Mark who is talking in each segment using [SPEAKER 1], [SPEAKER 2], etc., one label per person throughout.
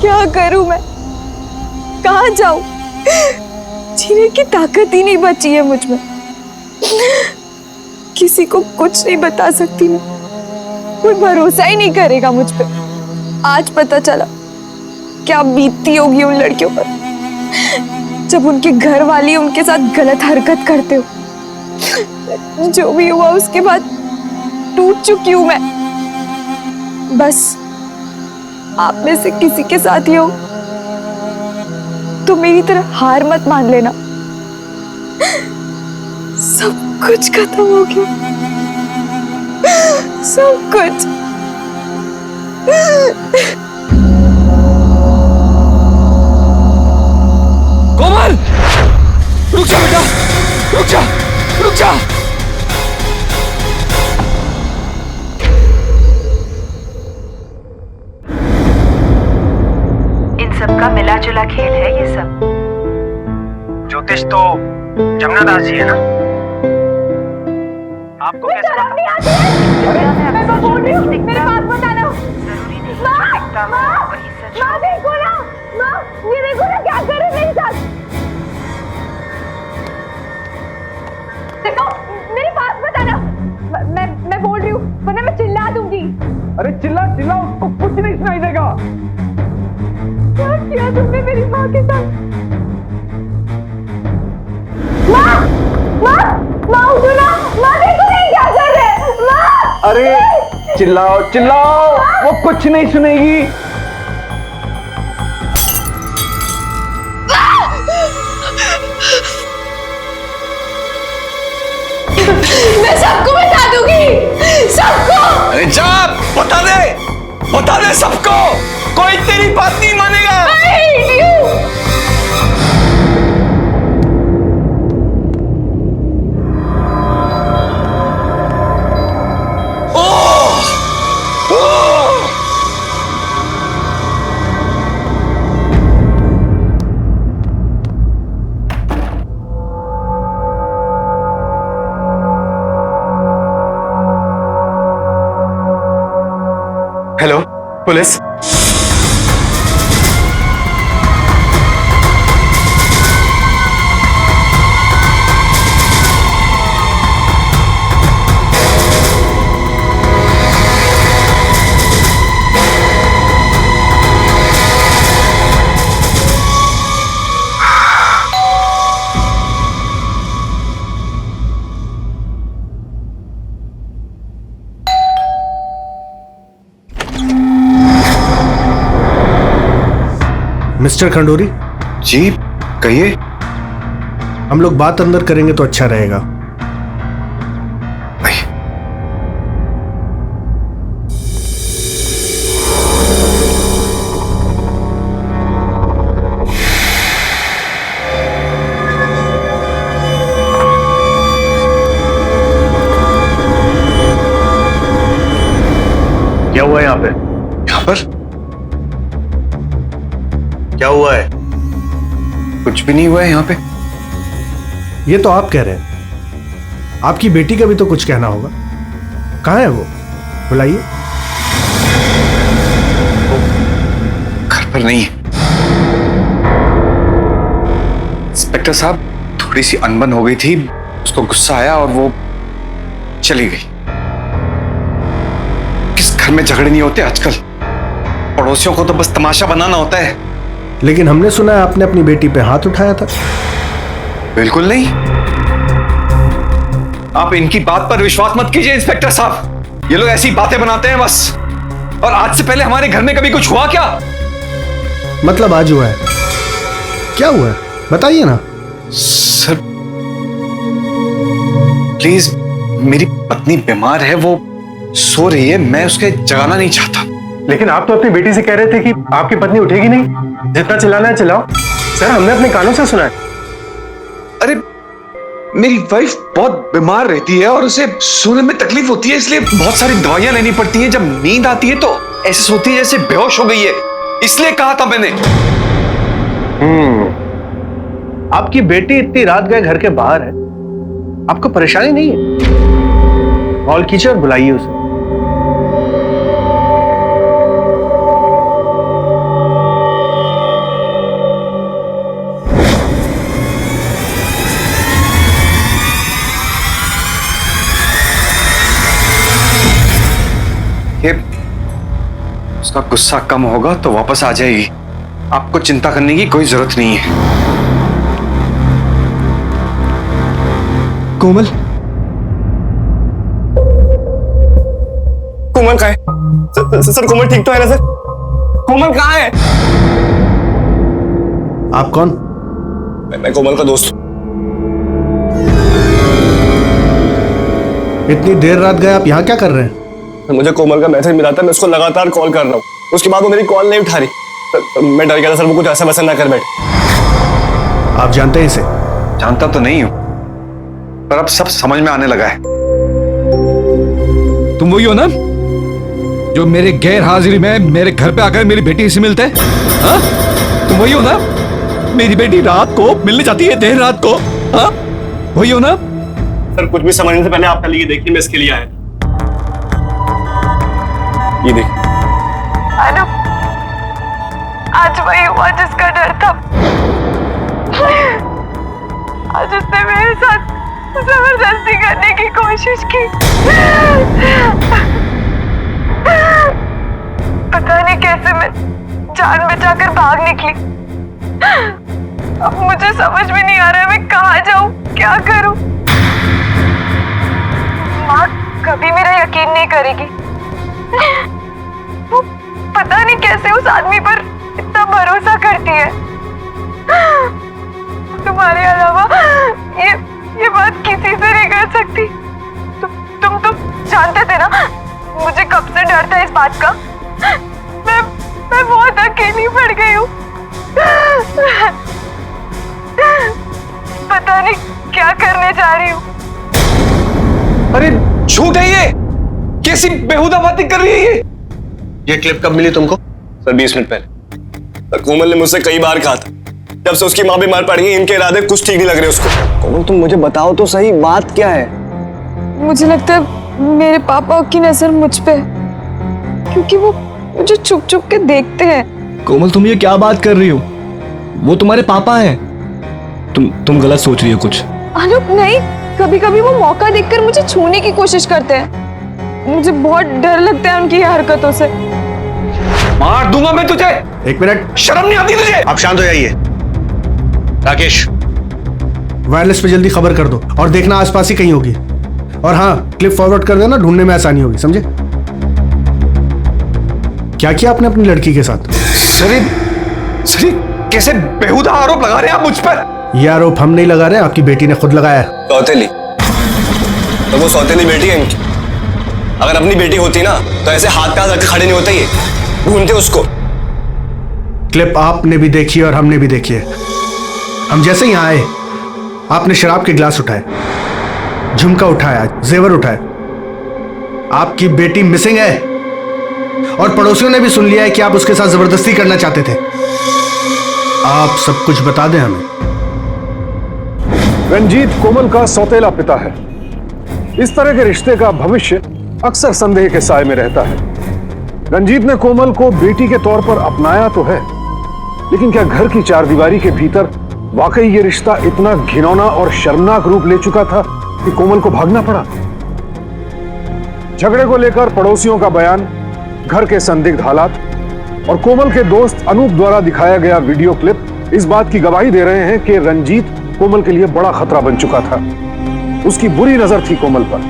[SPEAKER 1] क्या करूं मैं? कहां जाऊं? जीने की ताकत ही नहीं बची है मुझ में। किसी को कुछ नहीं बता सकती मैं। कोई भरोसा ही नहीं करेगा मुझ पे। आज पता चला क्या बीतती होगी उन लड़कियों पर जब उनके घर वाले उनके साथ गलत हरकत करते हो। जो भी हुआ उसके बाद टूट चुकी हूं मैं। बस आप में से किसी के साथ ही हो तो मेरी तरह हार मत मान लेना। सब कुछ खत्म हो गया, सब कुछ।
[SPEAKER 2] कोमल, रुक जा बेटा, रुक जा, रुक जा।
[SPEAKER 3] सबका मिला जुला खेल है ये सब।
[SPEAKER 4] ज्योतिष तो जमुना दास जी है ना? आपको कैसे
[SPEAKER 1] शर्म नहीं आती है? मैं तो बोल रही हूँ, मेरे पास मत आना।
[SPEAKER 3] जरूरी नहीं
[SPEAKER 1] माँ,
[SPEAKER 3] वही सच।
[SPEAKER 1] माँ देखो ना, माँ ये देखो ना क्या कर रहे मेरे साथ। देखो मेरे पास मत आना। मैं बोल रही हूँ वरना मैं चिल्ला दूंगी।
[SPEAKER 2] अरे चिल्ला चिल्ला, उसको कुछ नहीं सुनाई देगा।
[SPEAKER 1] क्या किया तुमने मेरी माँ के साथ? माँ, माँ, माँ उठो ना, माँ देखो नहीं क्या कर रहे हैं, माँ।
[SPEAKER 2] अरे चिल्लाओ चिल्लाओ, वो कुछ नहीं सुनेगी।
[SPEAKER 1] मैं सबको बता दूंगी, सबको।
[SPEAKER 2] अरे जा, बता दे सबको। कोई तेरी बात नहीं मानेगा। Hello police.
[SPEAKER 5] मिस्टर खंडूरी
[SPEAKER 4] जी कहिए।
[SPEAKER 5] हम लोग बात अंदर करेंगे तो अच्छा रहेगा।
[SPEAKER 4] क्या हुआ यहाँ पे? यहाँ पर क्या हुआ है? कुछ भी नहीं हुआ है यहाँ पे।
[SPEAKER 5] ये तो आप कह रहे हैं, आपकी बेटी का भी तो कुछ कहना होगा। कहाँ है वो? बुलाइए।
[SPEAKER 2] घर पर नहीं है। इंस्पेक्टर साहब, थोड़ी सी अनबन हो गई थी, उसको गुस्सा आया और वो चली गई। किस घर में झगड़े नहीं होते आजकल, पड़ोसियों को तो बस तमाशा बनाना होता है।
[SPEAKER 5] लेकिन हमने सुना है आपने अपनी बेटी पे हाथ उठाया था।
[SPEAKER 2] बिल्कुल नहीं, आप इनकी बात पर विश्वास मत कीजिए इंस्पेक्टर साहब, ये लोग ऐसी बातें बनाते हैं बस। और आज से पहले हमारे घर में कभी कुछ हुआ क्या?
[SPEAKER 5] मतलब आज हुआ है? क्या हुआ है बताइए ना।
[SPEAKER 2] सर प्लीज, मेरी पत्नी बीमार है, वो सो रही है, मैं उसके जगाना नहीं चाहता।
[SPEAKER 4] लेकिन आप तो अपनी बेटी से कह रहे थे कि आपकी पत्नी उठेगी नहीं, जितना चिल्लाना है चिल्लाओ। सर हमने अपने कानों से सुना है।
[SPEAKER 2] अरे मेरी वाइफ बहुत बीमार रहती है और उसे सोने में तकलीफ होती है, इसलिए बहुत सारी दवाइयां लेनी पड़ती हैं। जब नींद आती है तो ऐसे सोती है जैसे बेहोश हो गई है, इसलिए कहा था मैंने।
[SPEAKER 5] आपकी बेटी इतनी रात गए घर के बाहर है, आपको परेशानी नहीं है? कॉल कीजिए और बुलाइए उसे।
[SPEAKER 2] ये उसका गुस्सा कम होगा तो वापस आ जाएगी, आपको चिंता करने की कोई जरूरत नहीं है।
[SPEAKER 6] कोमल, कोमल कहाँ है? सर कोमल ठीक तो है ना सर? कोमल कहाँ है?
[SPEAKER 5] आप कौन?
[SPEAKER 6] मैं कोमल का दोस्त हूँ।
[SPEAKER 5] इतनी देर रात गए आप यहाँ क्या कर रहे हैं?
[SPEAKER 6] मुझे कोमल का मैसेज मिला था, मैं उसको लगातार कॉल कर रहा हूँ, उसके बाद वो मेरी कॉल नहीं उठा रही। मैं डर गया था सर, वो कुछ ऐसा वैसा ना कर बैठे।
[SPEAKER 5] आप जानते हैं इसे?
[SPEAKER 2] जानता तो नहीं हूं, पर अब सब समझ में आने लगा है।
[SPEAKER 7] तुम वही हो ना जो मेरे गैर हाजिरी में मेरे घर पे आकर मेरी बेटी से मिलते हैं? हाँ? तुम वही हो ना? मेरी बेटी रात को मिलने जाती है, देर रात को। हाँ? वही हो ना?
[SPEAKER 6] सर कुछ भी समझने से पहले आप पहले ये देखिए, मैं इसके लिए आया। ये देखिए।
[SPEAKER 1] अनु, आज वही हुआ जिसका डर था। आज उसने मेरे साथ जबरदस्ती करने की कोशिश की। पता नहीं कैसे मैं जान बचाकर भाग निकली। अब मुझे समझ में नहीं आ रहा है मैं कहाँ जाऊं, क्या करूं। माँ कभी मेरा यकीन नहीं करेगी। वो पता नहीं कैसे उस आदमी पर इतना भरोसा करती है। तुम्हारे अलावा ये बात किसी से नहीं कर सकती। तुम जानते थे ना मुझे कब से डर था इस बात का। मैं बहुत अकेली पड़ गई हूँ। पता नहीं क्या करने जा रही हूँ।
[SPEAKER 2] अरे झूठ है ये, कैसी बेहुदा बातें कर रही है
[SPEAKER 6] ये क्लिप कब मिली तुमको? सर 20 मिनट पहले। सर कोमल ने मुझसे कई बार कहा था, जब से उसकी माँ बीमार पड़ गई इनके इरादे कुछ ठीक नहीं लग रहे उसको। कोमल तुम मुझे बताओ तो सही, बात क्या है?
[SPEAKER 1] मुझे लगता है मेरे पापा की नजर मुझ पे है, क्योंकि वो मुझे छुप छुप के देखते हैं।
[SPEAKER 7] कोमल तुम ये क्या बात कर रही हो? वो तुम्हारे पापा हैं। तुम गलत सोच रही हो कुछ।
[SPEAKER 1] अनु नहीं, कभी कभी वो मौका देखकर मुझे छूने की कोशिश करते हैं। मुझे बहुत डर लगता है उनकी हरकतों से।
[SPEAKER 2] मार दूंगा मैं तुझे।
[SPEAKER 5] एक मिनट,
[SPEAKER 2] शर्म नहीं आती तुझे?
[SPEAKER 5] आप शांत हो जाइए। राकेश, वायरलेस पे जल्दी खबर कर दो और देखना आसपास ही कहीं होगी। और हाँ, क्लिप फॉरवर्ड कर देना, ढूंढने में आसानी होगी, समझे? क्या किया आपने अपनी लड़की के साथ?
[SPEAKER 2] सर कैसे बेहुदा आरोप लगा रहे हैं आप मुझ पर?
[SPEAKER 5] ये आरोप हम नहीं लगा रहे, आपकी बेटी ने खुद लगाया है।
[SPEAKER 6] सौतेली? तो वो सौतेली बेटी है इनकी। अगर अपनी बेटी होती ना तो ऐसे हाथ पे हाथ रख के खड़े नहीं होते, ये ढूंढते उसको।
[SPEAKER 5] क्लिप आपने भी देखी और हमने भी देखी है। हम जैसे यहाँ आए, आपने शराब के गिलास उठाए, झुमका उठाया, जेवर उठाए। आपकी बेटी मिसिंग है और पड़ोसियों ने भी सुन लिया है कि आप उसके साथ जबरदस्ती करना चाहते थे। आप सब कुछ बता दें हमें।
[SPEAKER 8] रंजीत कोमल का सौतेला पिता है। इस तरह के रिश्ते का भविष्य अक्सर संदेह के साए में रहता है। रंजीत ने कोमल को बेटी के तौर पर अपनाया तो है, लेकिन क्या घर की चारदीवारी के भीतर वाकई ये रिश्ता इतना घिनौना और शर्मनाक रूप ले चुका था कि कोमल को भागना पड़ा? झगड़े को लेकर पड़ोसियों का बयान, घर के संदिग्ध हालात और कोमल के दोस्त अनूप द्वारा दिखाया गया वीडियो क्लिप इस बात की गवाही दे रहे हैं कि रंजीत कोमल के लिए बड़ा खतरा बन चुका था। उसकी बुरी नजर थी कोमल पर,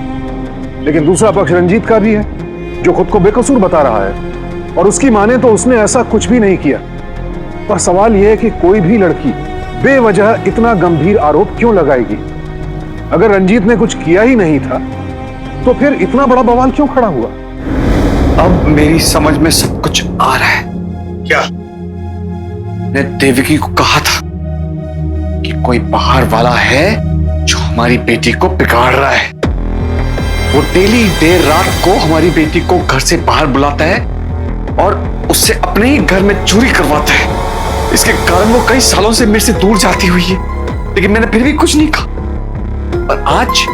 [SPEAKER 8] लेकिन दूसरा पक्ष रंजीत का भी है जो खुद को बेकसूर बता रहा है, और उसकी माने तो उसने ऐसा कुछ भी नहीं किया। पर सवाल यह है कि कोई भी लड़की बेवजह इतना गंभीर आरोप क्यों लगाएगी? अगर रंजीत ने कुछ किया ही नहीं था तो फिर इतना बड़ा बवाल क्यों खड़ा हुआ?
[SPEAKER 2] अब मेरी समझ में सब कुछ आ रहा है। क्या? मैं देवकी को कहा था कि कोई बाहर वाला है जो हमारी बेटी को बिगाड़ रहा है। वो डेली देर रात को हमारी बेटी को घर से बाहर बुलाता है और उससे अपने ही घर में चोरी करवाता है। इसके कारण वो कई सालों से मेरे से दूर जाती हुई है, लेकिन मैंने फिर भी कुछ नहीं कहा। और आज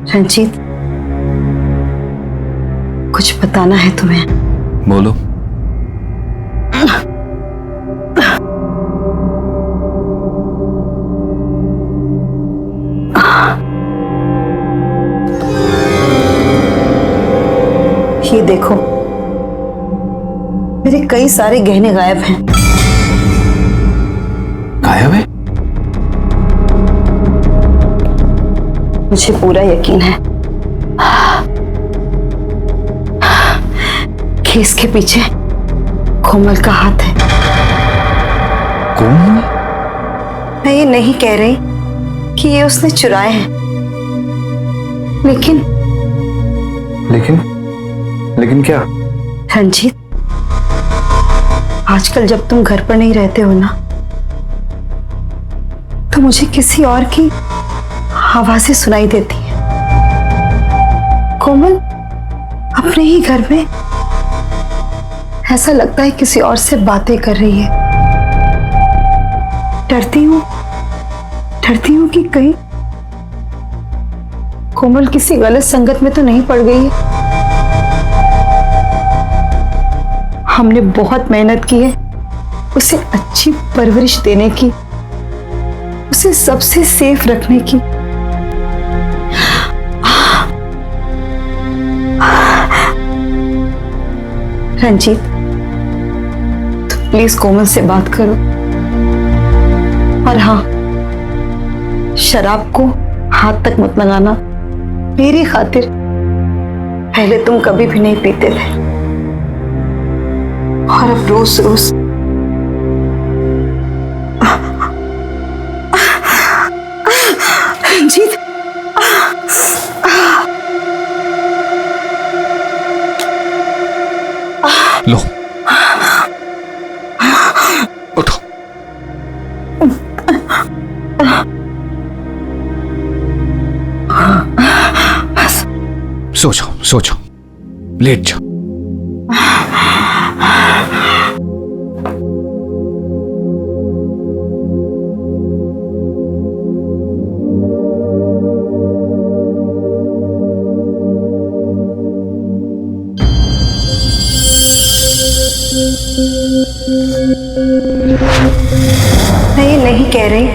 [SPEAKER 9] रंजीत, कुछ बताना है तुम्हें?
[SPEAKER 7] बोलो।
[SPEAKER 9] ये देखो, मेरे कई सारे गहने गायब हैं।
[SPEAKER 2] गायब है?
[SPEAKER 9] मुझे पूरा यकीन है कि इसके पीछे कोमल का हाथ है।
[SPEAKER 2] कोमल?
[SPEAKER 9] मैं ये नहीं कह रही कि ये उसने चुराए हैं,
[SPEAKER 2] लेकिन क्या?
[SPEAKER 9] रंजीत, आजकल जब तुम घर पर नहीं रहते हो ना, तो मुझे किसी और की आवाजें सुनाई देती हैं। कोमल अपने ही घर में, ऐसा लगता है किसी और से बातें कर रही है। डरती हूं कि कहीं कोमल किसी गलत संगत में तो नहीं पड़ गई है। हमने बहुत मेहनत की है उसे अच्छी परवरिश देने की, उसे सबसे सेफ रखने की। रंजीत, तो प्लीज कोमल से बात करो। और हाँ, शराब को हाथ तक मत लगाना मेरी खातिर। पहले तुम कभी भी नहीं पीते थे और अब रोज रोज। रंजीत,
[SPEAKER 7] लो, उठो। सो जाओ, लेट जाओ।
[SPEAKER 9] मैं ये नहीं कह रही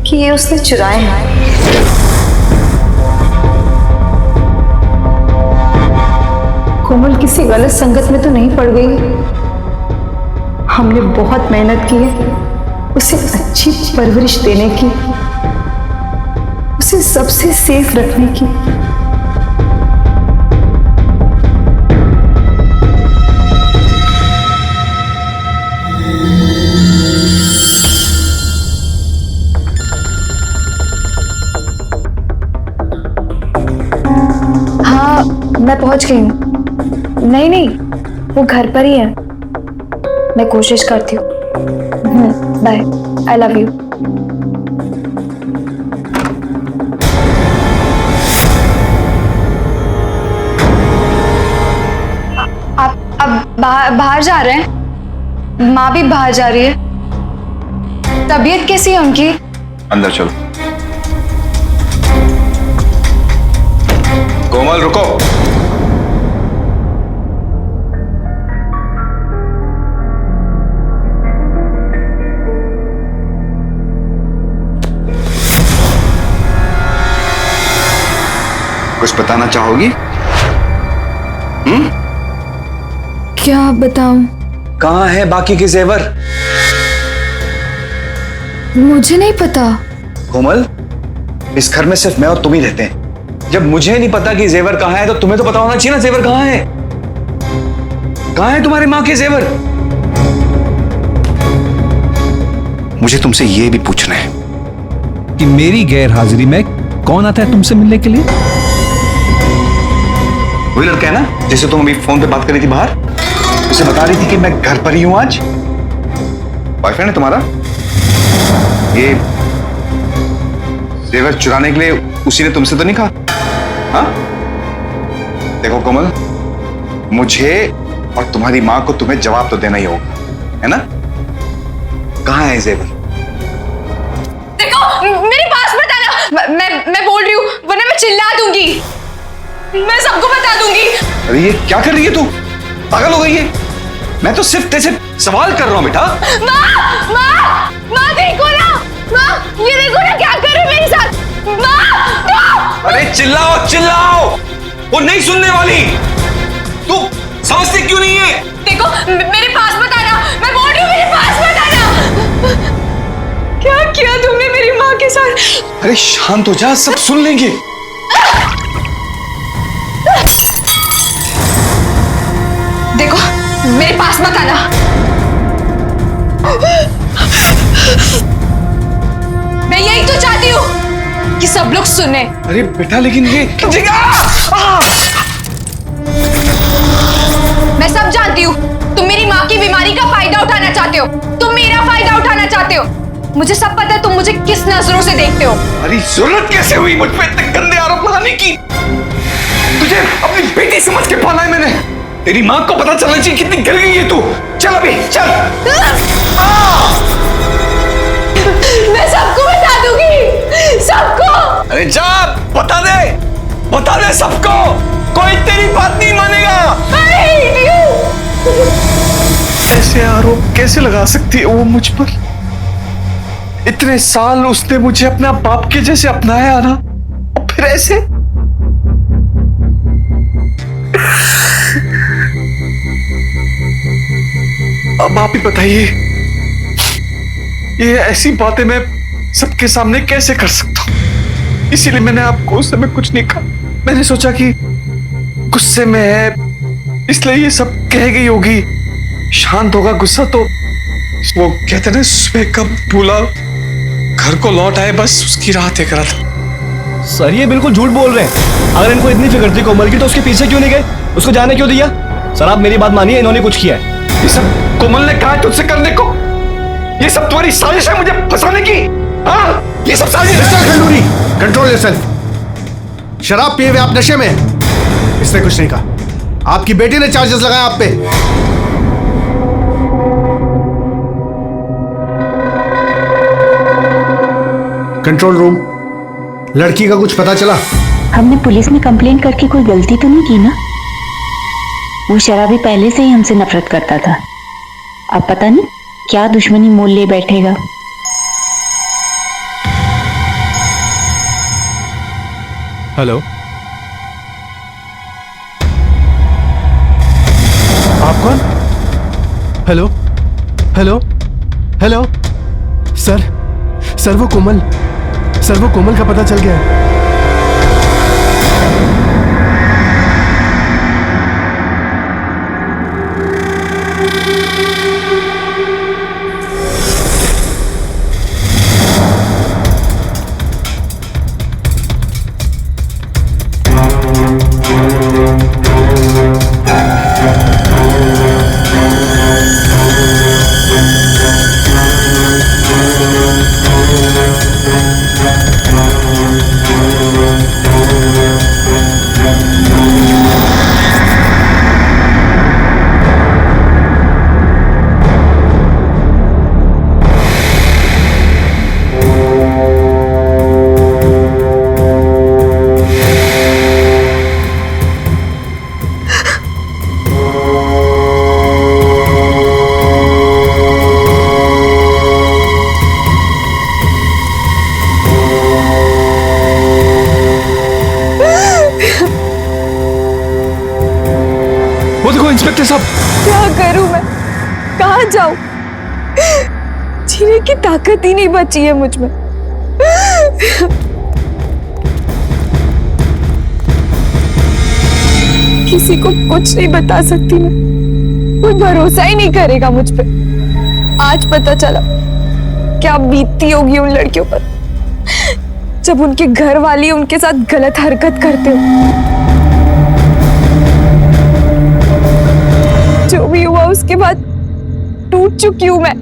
[SPEAKER 9] कि ये उसने चुराए हैं। कोमल किसी गलत संगत में तो नहीं पड़ गई। हमने बहुत मेहनत की है उसे अच्छी परवरिश देने की, उसे सबसे सेफ रखने की।
[SPEAKER 1] हाँ, मैं पहुंच गई हूँ। नहीं, वो घर पर ही है। मैं कोशिश करती हूँ। Bye, I love you. आप अब बाहर जा रहे हैं? माँ भी बाहर जा रही है। तबीयत कैसी है उनकी?
[SPEAKER 2] अंदर चलो। कोमल रुको। कुछ बताना चाहोगी?
[SPEAKER 1] क्या बताऊं?
[SPEAKER 2] कहाँ है बाकी के जेवर?
[SPEAKER 1] मुझे नहीं पता।
[SPEAKER 2] कोमल, इस घर में सिर्फ मैं और तुम ही रहते हैं। जब मुझे नहीं पता कि जेवर कहाँ है तो तुम्हें तो पता होना चाहिए ना जेवर कहाँ है। कहाँ है तुम्हारी माँ के जेवर? मुझे तुमसे यह भी पूछना है
[SPEAKER 7] कि मेरी गैर हाजिरी में कौन आता है तुमसे मिलने के लिए?
[SPEAKER 2] वही लड़का है ना जिसे तुम अभी फोन पे बात कर रही थी बाहर? उसे बता रही थी कि मैं घर पर ही हूं आज। बॉयफ्रेंड है तुम्हारा? ये जेवर चुराने के लिए उसी ने तुमसे तो नहीं कहा? हाँ? देखो कोमल, मुझे और तुम्हारी मां को तुम्हें जवाब तो देना ही होगा, है ना? कहाँ है जेवर?
[SPEAKER 1] देखो, मेरे पास मत आना। मैं बोल रही हूँ, वरना मैं चिल्ला दूंगी। मैं सबको बता दूंगी।
[SPEAKER 2] अरे ये क्या कर रही है तू? पागल हो गई है? मैं तो सिर्फ तेरे से सवाल कर रहा हूं बेटा।
[SPEAKER 1] माँ देखो ना, माँ ये देखो ना क्या कर रहे मेरे साथ। माँ
[SPEAKER 2] अरे चिल्लाओ चिल्लाओ, वो नहीं सुनने वाली। तू समझती क्यों नहीं है?
[SPEAKER 1] देखो, मेरे पास मत आना। मैं बोल रही हूँ मेरे पास मत आना। क्या किया तुमने मेरी माँ के साथ?
[SPEAKER 2] अरे शांत हो जा, सब सुन लेंगे।
[SPEAKER 1] देखो, मेरे पास मत आना। मैं यही तो चाहती हूँ कि सब लोग सुने।
[SPEAKER 2] अरे बेटा लेकिन ये
[SPEAKER 1] मैं सब जानती हूँ। तुम मेरी माँ की बीमारी का फायदा उठाना चाहते हो। तुम मेरा फायदा उठाना चाहते हो। मुझे सब पता है तुम मुझे किस नजरों से देखते हो।
[SPEAKER 2] अरे जरूरत कैसे हुई मुझ पे इतने गंदे आरोप लगाने की? तुझे अपनी बेटी समझ के पाला है मैंने। तेरी माँ को पता चलना चाहिए कितनी गिर गई है तू। चल अभी चल।
[SPEAKER 1] मैं सबको बता दूंगी, सबको।
[SPEAKER 2] अरे जा बता दे सबको। कोई तेरी बात नहीं मानेगा। ऐसे आरोप कैसे लगा सकती है वो मुझ पर? इतने साल उसने मुझे अपना बाप के जैसे अपनाया ना, और फिर ऐसे। अब आप ही बताइए, ये ऐसी बातें मैं सबके सामने कैसे कर सकता हूं? इसीलिए मैंने आपको उस समय कुछ नहीं कहा। मैंने सोचा कि गुस्से में है इसलिए ये सब कह गई होगी। शांत होगा गुस्सा तो वो कहते ना सुबह कब भूला घर को लौट आए, बस उसकी राह देख रहा था।
[SPEAKER 6] सर ये बिल्कुल झूठ बोल रहे हैं। अगर इनको इतनी फिक्र थी कोमल की तो उसके पीछे क्यों नहीं गए? उसको जाने क्यों दिया? सर आप मेरी बात मानिए, इन्होंने कुछ किया है।
[SPEAKER 2] ये सब कोमल ने कहा तुझसे करने को? ये सब तुम्हारी साजिश है मुझे फंसाने की? हाँ, ये सब साजिश है।
[SPEAKER 5] Khanduri, control yourself. शराब पिए हुए आप नशे में हैं। इसने कुछ नहीं कहा। आपकी बेटी ने चार्जेस लगाए आप पे। कंट्रोल रूम, लड़की का कुछ पता चला?
[SPEAKER 10] हमने पुलिस में कंप्लेंट करके कोई गलती तो नहीं की ना? वो शराबी पहले से ही हमसे नफरत करता था। अब पता नहीं क्या दुश्मनी मोल ले बैठेगा।
[SPEAKER 7] हेलो,
[SPEAKER 4] आप कौन?
[SPEAKER 5] हेलो हेलो हेलो सर वो कोमल का पता चल गया है।
[SPEAKER 7] इंस्पेक्टर साहब।
[SPEAKER 1] क्या करूं मैं, कहाँ जाऊं? जीने की ताकत ही नहीं बची है मुझ में। किसी को कुछ नहीं बता सकती मैं, कोई भरोसा ही नहीं करेगा मुझ पे। आज पता चला क्या बीतती होगी उन लड़कियों पर जब उनके घर वाली उनके साथ गलत हरकत करते हो। जो भी हुआ उसके बाद टूट चुकी हूं मैं।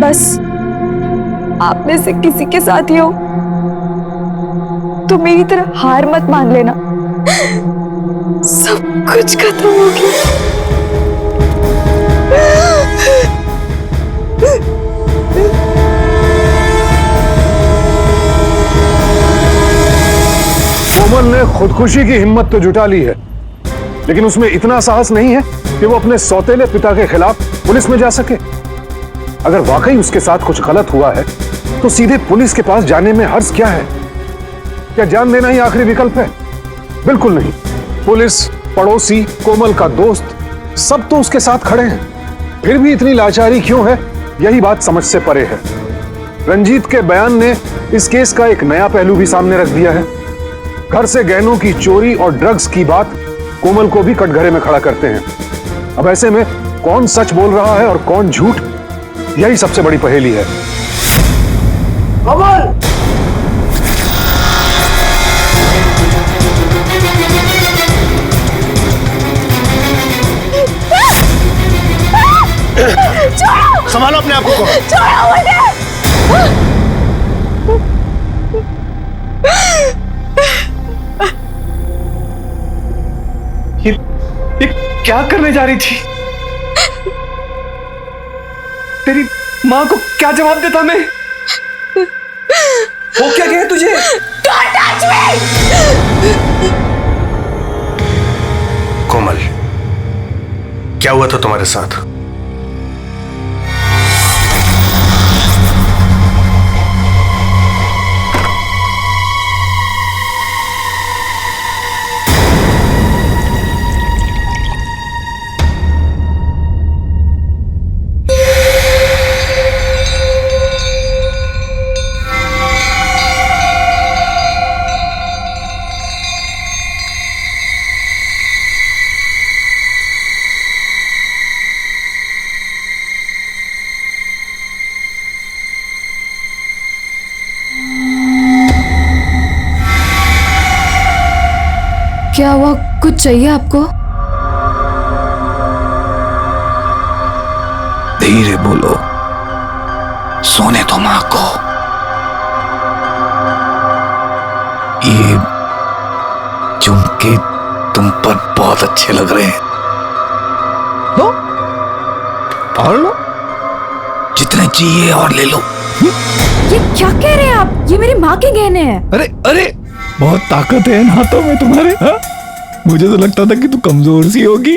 [SPEAKER 1] बस आप में से किसी के साथ ही हो तो मेरी तरह हार मत मान लेना, सब कुछ खत्म हो गया।
[SPEAKER 8] कोमल ने खुदकुशी की हिम्मत तो जुटा ली है, लेकिन उसमें इतना साहस नहीं है कि वो अपने सौतेले पिता के खिलाफ पुलिस में जा सके। अगर वाकई उसके साथ कुछ गलत हुआ है तो सीधे पुलिस के पास जाने में हर्ज क्या है? क्या जान देना ही आखिरी विकल्प है? बिल्कुल नहीं। पुलिस, पड़ोसी, कोमल का दोस्त सब तो उसके साथ खड़े हैं, फिर भी इतनी लाचारी क्यों है? यही बात समझ से परे है। रंजीत के बयान ने इस केस का एक नया पहलू भी सामने रख दिया है। घर से गहनों की चोरी और ड्रग्स की बात कोमल को भी कटघरे में खड़ा करते हैं। अब ऐसे में कौन सच बोल रहा है और कौन झूठ, यही सबसे बड़ी पहेली है।
[SPEAKER 11] कोमल!
[SPEAKER 4] संभालो अपने आप को।
[SPEAKER 1] छोड़ो मुझे!
[SPEAKER 2] ये क्या करने जा रही थी? तेरी माँ को क्या जवाब देता मैं? वो क्या कहे तुझे?
[SPEAKER 1] Don't touch me!
[SPEAKER 5] कोमल, क्या हुआ था तुम्हारे साथ?
[SPEAKER 1] क्या हुआ? कुछ चाहिए आपको?
[SPEAKER 7] धीरे बोलो, सोने दो माँ को। ये झुमके तुम पर बहुत अच्छे लग रहे हैं। लो और लो, जितने चाहिए और ले लो।
[SPEAKER 1] ये क्या कह रहे हैं आप? ये मेरी माँ के गहने हैं।
[SPEAKER 7] अरे अरे, बहुत ताकत है इन हाथों में तुम्हारे। हा? मुझे तो लगता था कि तू कमजोर सी होगी।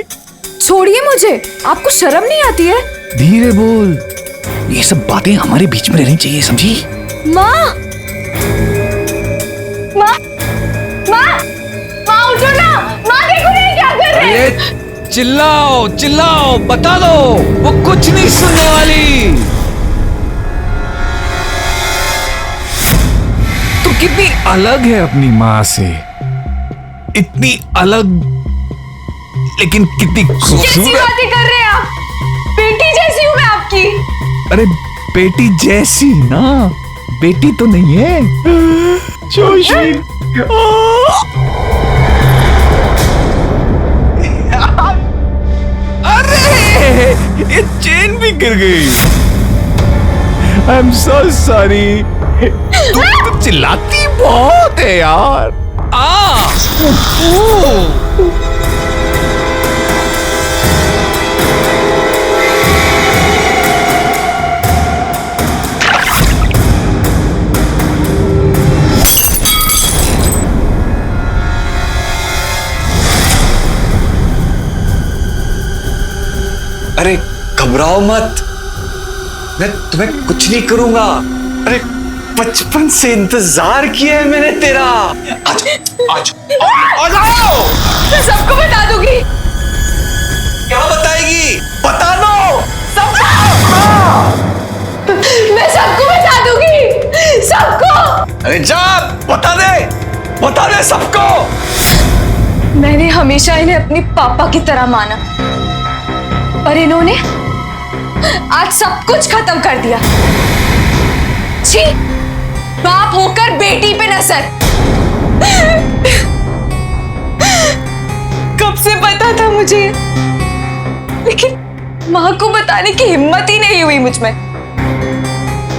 [SPEAKER 1] छोड़िए मुझे, आपको शर्म नहीं आती है?
[SPEAKER 7] धीरे बोल, ये सब बातें हमारे बीच में रहनी चाहिए, समझी?
[SPEAKER 1] माँ! माँ! माँ! माँ उठो ना! माँ देखो नहीं क्या कर रहे हैं?
[SPEAKER 7] अरे चिल्लाओ चिल्लाओ, बता दो, वो कुछ नहीं सुनने वाली। तू कितनी अलग है अपनी माँ से, इतनी अलग, लेकिन कितनी
[SPEAKER 1] कैसी
[SPEAKER 7] खूबसूरत।
[SPEAKER 1] बातें कर रहे हैं आप? बेटी जैसी हूँ मैं आपकी।
[SPEAKER 7] अरे बेटी जैसी ना, बेटी तो नहीं है। जोशी, अरे ये चेन भी गिर गई। I am so sorry. तू चिल्लाती बहुत है यार।
[SPEAKER 2] अरे घबराओ मत, मैं तुम्हें कुछ नहीं करूंगा। अरे बचपन से इंतजार किया है मैंने तेरा। आज आज आ जाओ।
[SPEAKER 1] मैं सबको बता दूंगी,
[SPEAKER 2] जा, बता दे सबको।
[SPEAKER 1] मैंने हमेशा इन्हें अपनी पापा की तरह माना, पर इन्होंने आज सब कुछ खत्म कर दिया। छी, बाप होकर बेटी पे नजर। कब से पता था मुझे, लेकिन माँ को बताने की हिम्मत ही नहीं हुई मुझ में।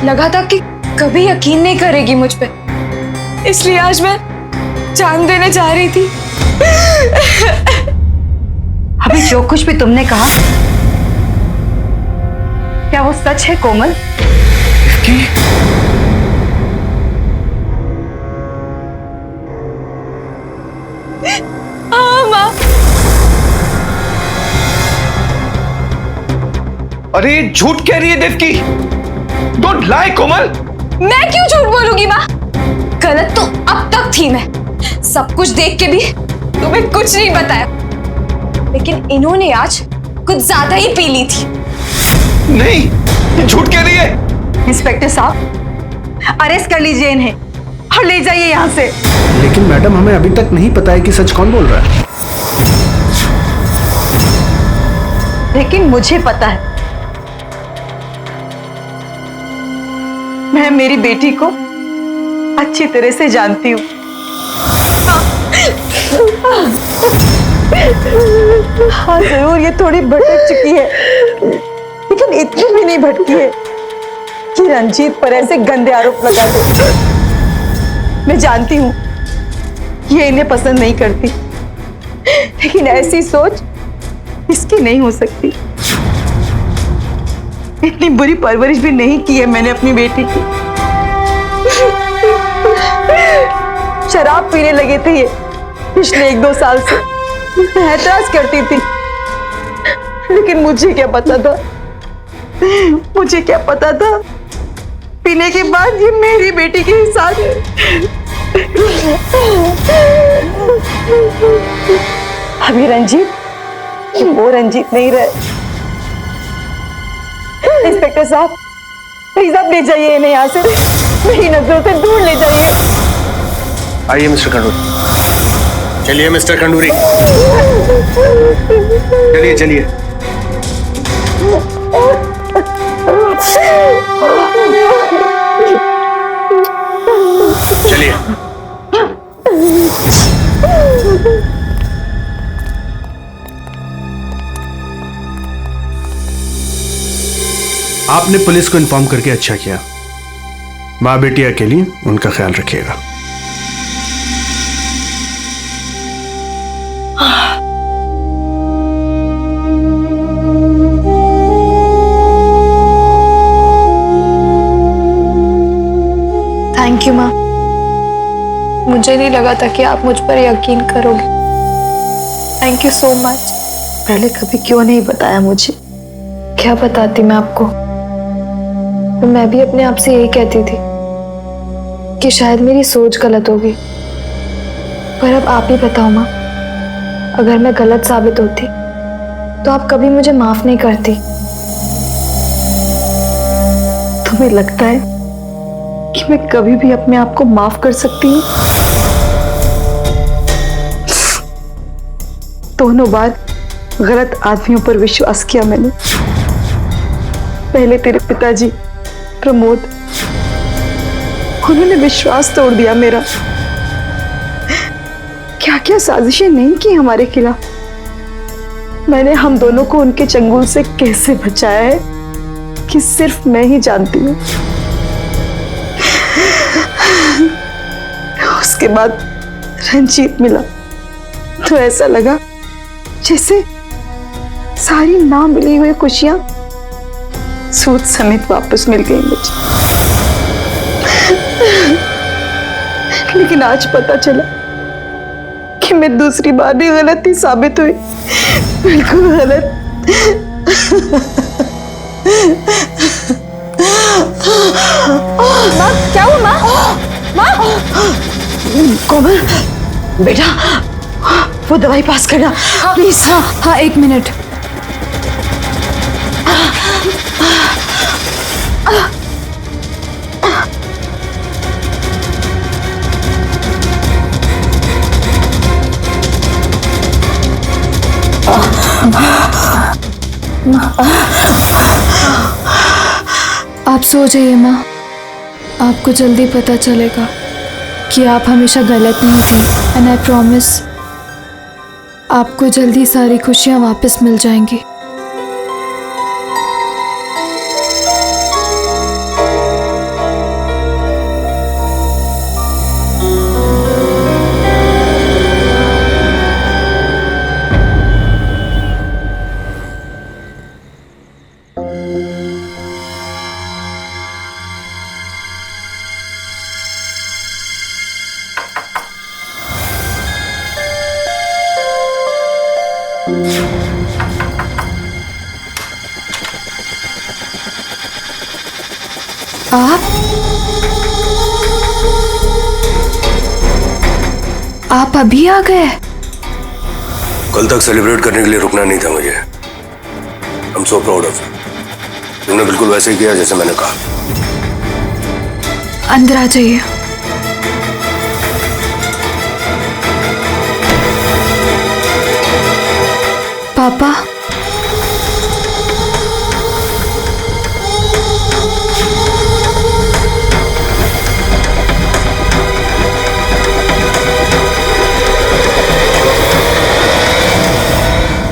[SPEAKER 1] लगा था कि कभी यकीन नहीं करेगी मुझ पे, इसलिए आज मैं जान देने जा रही थी।
[SPEAKER 9] अभी जो कुछ भी तुमने कहा, क्या वो सच है कोमल?
[SPEAKER 1] हाँ माँ।
[SPEAKER 2] अरे झूठ कह रही है देवकी। डोंट लाई कोमल।
[SPEAKER 1] मैं क्यों झूठ बोलूंगी माँ? गलत तो अब तक थी मैं, सब कुछ देख के भी तुम्हें कुछ नहीं बताया, लेकिन इन्होंने आज कुछ ज्यादा ही पी ली थी।
[SPEAKER 2] नहीं, झूठ कह रही है।
[SPEAKER 9] इंस्पेक्टर साहब, अरेस्ट कर लीजिए इन्हें और ले जाइए यहाँ से।
[SPEAKER 5] लेकिन मैडम, हमें अभी तक नहीं पता है कि सच कौन बोल रहा है।
[SPEAKER 9] लेकिन मुझे पता है, मैं मेरी बेटी को अच्छी तरह से जानती हूँ। हाँ जरूर, ये थोड़ी भटक चुकी है, लेकिन इतनी भी नहीं भटकी है कि रंजीत पर ऐसे गंदे आरोप लगा दे। मैं जानती हूँ ये इन्हें पसंद नहीं करती, लेकिन ऐसी सोच इसकी नहीं हो सकती। इतनी बुरी परवरिश भी नहीं की है मैंने अपनी बेटी की। शराब पीने लगे थे ये पिछले 1-2 साल से। मैं एतराज करती थी, लेकिन मुझे क्या पता था पीने के बाद ये मेरी बेटी के साथ। अभी रंजीत वो रंजीत नहीं रहे। इंस्पेक्टर साहब, प्लीज आप ले जाइए इन्हें यहाँ से, मेरी नजरों से दूर ले जाइए।
[SPEAKER 4] आइए मिस्टर खंडूरी। चलिए मिस्टर खंडूरी, चलिए चलिए। चलिए।
[SPEAKER 5] आपने पुलिस को इन्फॉर्म करके अच्छा किया। माँ बेटी अकेली, उनका ख्याल रखिएगा।
[SPEAKER 1] थैंक यू माँ, मुझे नहीं लगा था कि आप मुझ पर यकीन करोगे। Thank you so much.
[SPEAKER 9] पहले कभी क्यों नहीं बताया मुझे?
[SPEAKER 1] क्या बताती मैं आपको, तो मैं भी अपने आप से यही कहती थी कि शायद मेरी सोच गलत होगी। पर अब आप ही बताओ माँ, अगर मैं गलत साबित होती तो आप कभी मुझे माफ नहीं करती।
[SPEAKER 9] तुम्हें लगता है कि मैं कभी भी अपने आप को माफ कर सकती हूँ? दोनों बार गलत आदमियों पर विश्वास किया मैंने। पहले तेरे पिताजी प्रमोद, उन्होंने विश्वास तोड़ दिया मेरा। क्या क्या साजिशें नहीं की हमारे खिलाफ। मैंने हम दोनों को उनके चंगुल से कैसे बचाया है कि सिर्फ मैं ही जानती हूँ। उसके बाद रंजीत मिला तो ऐसा लगा जैसे सारी ना मिली हुई खुशियां सूद समेत वापस मिल गई मुझे। लेकिन आज पता चला कि मैं दूसरी बार भी गलत ही साबित हुई, बिल्कुल गलत।
[SPEAKER 1] माँ, क्या हुआ माँ? माँ,
[SPEAKER 9] कोमल बेटा, वो दवाई पास करना प्लीज।
[SPEAKER 1] हाँ 1 मिनट। आप सो जाइए माँ, आपको जल्दी पता चलेगा कि आप हमेशा गलत नहीं थी। एंड आई प्रॉमिस आपको जल्दी सारी खुशियाँ वापस मिल जाएंगी। आप अभी आ गए?
[SPEAKER 6] कल तक सेलिब्रेट करने के लिए रुकना नहीं था मुझे। I am so proud of you. तुमने बिल्कुल वैसे ही किया जैसे मैंने कहा।
[SPEAKER 1] अंदर आ जाइए। पापा,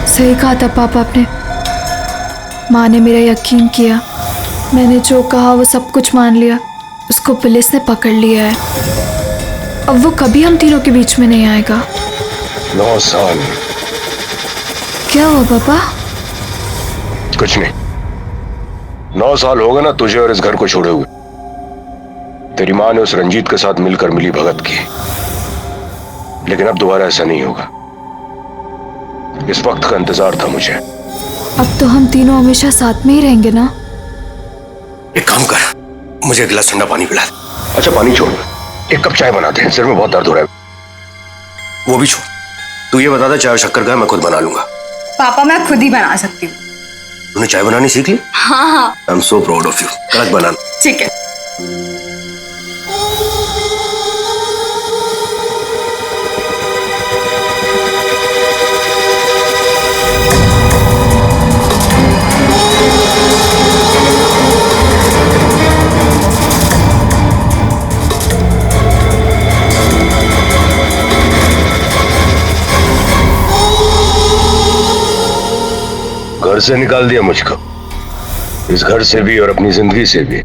[SPEAKER 1] सही कहा था पापा आपने। माँ ने मेरा यकीन किया, मैंने जो कहा वो सब कुछ मान लिया। उसको पुलिस ने पकड़ लिया है। अब वो कभी हम तीनों के बीच में नहीं आएगा।
[SPEAKER 8] 9 साल।
[SPEAKER 1] क्या हुआ पापा?
[SPEAKER 8] कुछ नहीं। 9 साल हो गए ना तुझे और इस घर को छोड़े हुए। तेरी माँ ने उस रंजीत के साथ मिलकर मिली भगत की, लेकिन अब दोबारा ऐसा नहीं होगा। इस वक्त का इंतजार था मुझे।
[SPEAKER 1] अब तो हम तीनों हमेशा साथ में ही रहेंगे ना?
[SPEAKER 6] एक काम कर, मुझे एक गिलास ठंडा पानी पिला दे।
[SPEAKER 8] अच्छा पानी छोड़, एक कप चाय बना दे, सिर में बहुत दर्द हो रहा है।
[SPEAKER 6] वो भी छोड़। तू ये बता दे चाय और शक्कर का है, मैं खुद बना लूंगा।
[SPEAKER 11] पापा मैं खुद ही बना सकती हूँ।
[SPEAKER 6] तूने चाय बनानी सीख ली?
[SPEAKER 11] हाँ।
[SPEAKER 6] I am so proud of you. कड़क बनाना।
[SPEAKER 11] ठीक है।
[SPEAKER 8] घर से निकाल दिया मुझको, इस घर से भी और अपनी जिंदगी से भी,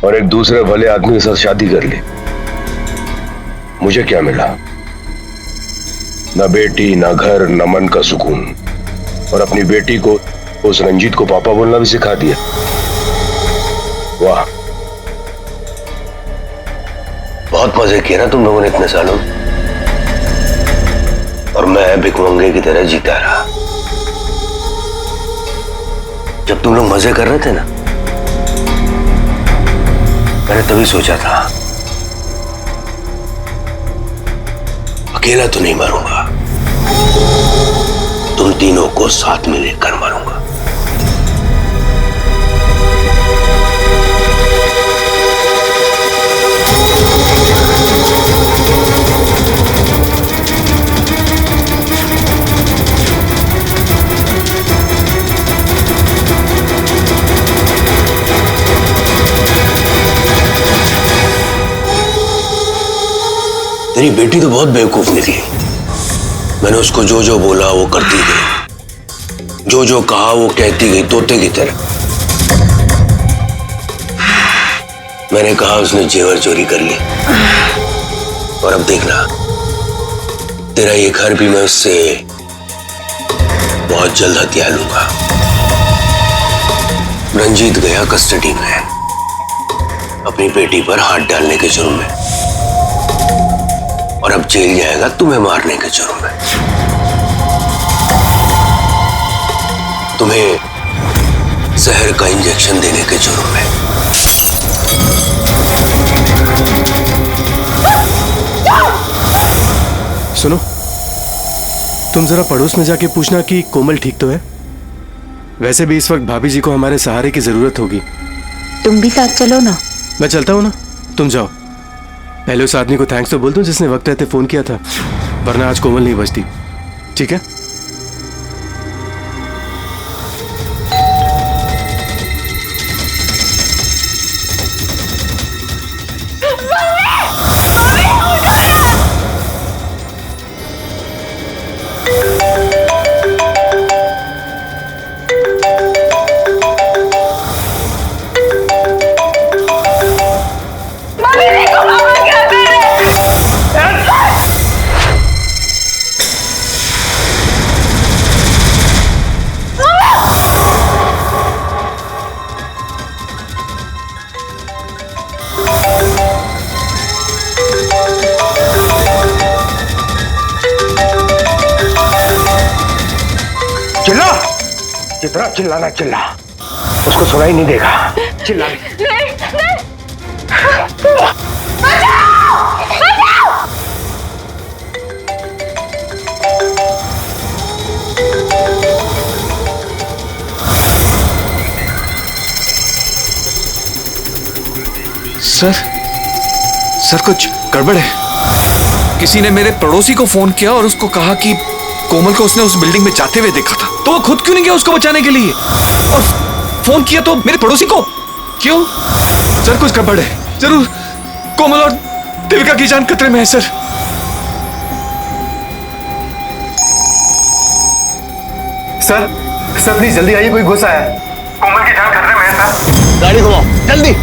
[SPEAKER 8] और एक दूसरे भले आदमी के साथ शादी कर ली। मुझे क्या मिला? ना बेटी, ना घर, ना मन का सुकून। और अपनी बेटी को, उस रंजीत को पापा बोलना भी सिखा दिया। वाह,
[SPEAKER 6] बहुत मजे किए ना तुम लोगों ने इतने सालों, और मैं भिखमंगे की तरह जीता रहा। जब तुम लोग मजे कर रहे थे ना, मैंने तभी सोचा था अकेला तो नहीं मरूंगा, तुम तीनों को साथ में लेकर मरूंगा। तेरी बेटी तो बहुत बेवकूफ निकली। मैंने उसको जो जो बोला वो करती गई, जो जो कहा वो कहती गई तोते की तरह। मैंने कहा उसने जेवर चोरी कर ली, और अब देखना तेरा ये घर भी मैं उससे बहुत जल्द हथिया लूंगा। रंजीत गया कस्टडी में अपनी बेटी पर हाथ डालने के जुर्म में, और अब जेल जाएगा तुम्हें मारने के जुर्म में। तुम्हें जहर का इंजेक्शन देने के जुर्म में।
[SPEAKER 4] सुनो, तुम जरा पड़ोस में जाके पूछना कि कोमल ठीक तो है। वैसे भी इस वक्त भाभी जी को हमारे सहारे की जरूरत होगी।
[SPEAKER 10] तुम भी साथ चलो ना।
[SPEAKER 4] मैं चलता हूँ ना, तुम जाओ। पहले उस आदमी को थैंक्स तो बोल दूं जिसने वक्त रहते फोन किया था, वरना आज कोमल नहीं बचती। ठीक है?
[SPEAKER 8] चिल्ला, जितना चिल्लाना चिल्ला, उसको सुनाई नहीं देगा। चिल्ला
[SPEAKER 2] सर कुछ गड़बड़ है।
[SPEAKER 7] किसी ने मेरे पड़ोसी को फोन किया और उसको कहा कि कोमल को उसने उस बिल्डिंग में जाते हुए देखा था, तो वो खुद क्यों नहीं गया उसको बचाने के लिए? और फोन किया तो मेरे पड़ोसी को क्यों? सर कुछ गड़बड़ है, जरूर कोमल और देविका की जान खतरे में है सर।
[SPEAKER 5] सर प्लीज जल्दी आइए, कोई घुसा है।
[SPEAKER 8] कोमल की जान खतरे में है सर।
[SPEAKER 6] गाड़ी घुमाओ जल्दी।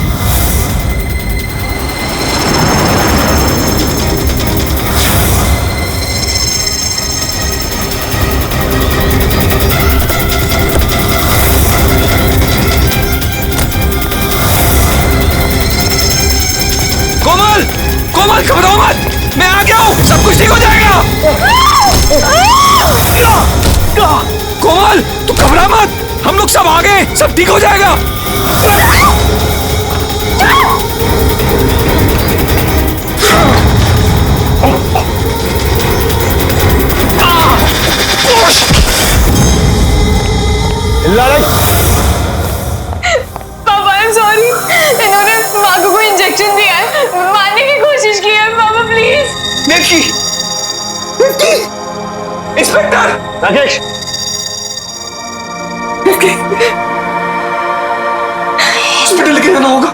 [SPEAKER 7] कोमल घबराओ मत, मैं आ गया हूं, सब कुछ ठीक हो जाएगा। कोमल तू घबरा मत, हम लोग सब आ गए, सब ठीक हो जाएगा।
[SPEAKER 6] लड़ाई
[SPEAKER 1] पापा आई एम सॉरी, इन्होंने माँ को कोई इंजेक्शन दिया है, मारने की कोशिश की है पापा please.
[SPEAKER 2] Devki, inspector
[SPEAKER 6] Rakesh,
[SPEAKER 2] Devki, hospital लेके जाना होगा,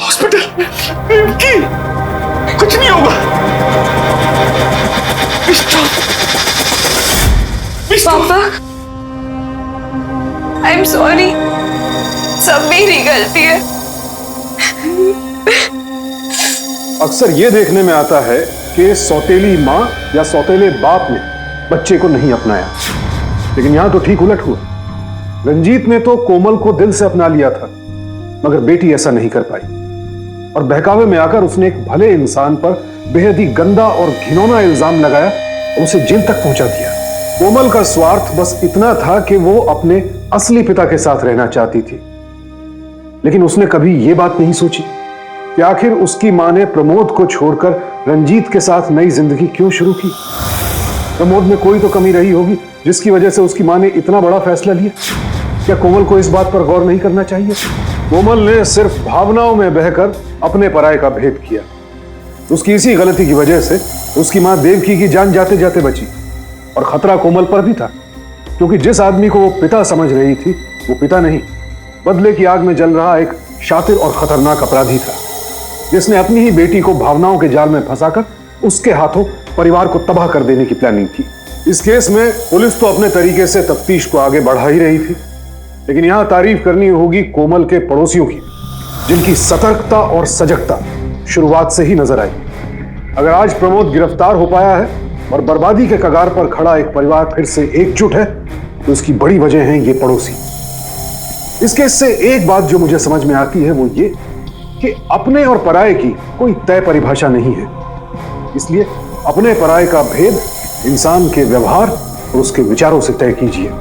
[SPEAKER 2] हॉस्पिटल। देवकी, कुछ नहीं होगा।
[SPEAKER 1] पापा आई एम सॉरी, सब मेरी गलती है।
[SPEAKER 8] अक्सर ये देखने में आता है कि सौतेली माँ या सौतेले बाप ने बच्चे को नहीं अपनाया, लेकिन यहां तो ठीक उलट हुआ। रंजीत ने तो कोमल को दिल से अपना लिया था, मगर बेटी ऐसा नहीं कर पाई और बहकावे में आकर उसने एक भले इंसान पर बेहद ही गंदा और घिनौना इल्जाम लगाया और उसे जेल तक पहुंचा दिया। कोमल का स्वार्थ बस इतना था कि वो अपने असली पिता के साथ रहना चाहती थी, लेकिन उसने कभी यह बात नहीं सोची कि आखिर उसकी मां ने प्रमोद को छोड़कर रंजीत के साथ नई जिंदगी क्यों शुरू की। प्रमोद में कोई तो कमी रही होगी जिसकी वजह से उसकी मां ने इतना बड़ा फैसला लिया। क्या कोमल को इस बात पर गौर नहीं करना चाहिए? कोमल ने सिर्फ भावनाओं में बहकर अपने पराये का भेद किया। उसकी इसी गलती की वजह से उसकी मां देवकी की जान जाते जाते बची और खतरा कोमल पर भी था, क्योंकि जिस आदमी को वो पिता समझ रही थी वो पिता नहीं, बदले की आग में जल रहा एक शातिर और खतरनाक अपराधी था, जिसने अपनी ही बेटी को भावनाओं के जाल में फंसाकर उसके हाथों परिवार को तबाह कर देने की प्लानिंग की। इस केस में पुलिस तो अपने तरीके से तफ्तीश को आगे बढ़ा ही रही थी, लेकिन यहां तारीफ करनी होगी कोमल के पड़ोसियों की, जिनकी सतर्कता और सजगता शुरुआत से ही नजर आई। अगर आज प्रमोद गिरफ्तार हो पाया है और बर्बादी के कगार पर खड़ा एक परिवार फिर से एकजुट है, तो इसकी बड़ी वजह है ये पड़ोसी। इस केस से एक बात जो मुझे समझ में आती है वो ये कि अपने और पराये की कोई तय परिभाषा नहीं है, इसलिए अपने पराये का भेद इंसान के व्यवहार और उसके विचारों से तय कीजिए।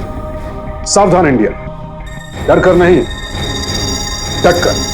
[SPEAKER 8] सावधान इंडिया, डर कर नहीं, डट कर।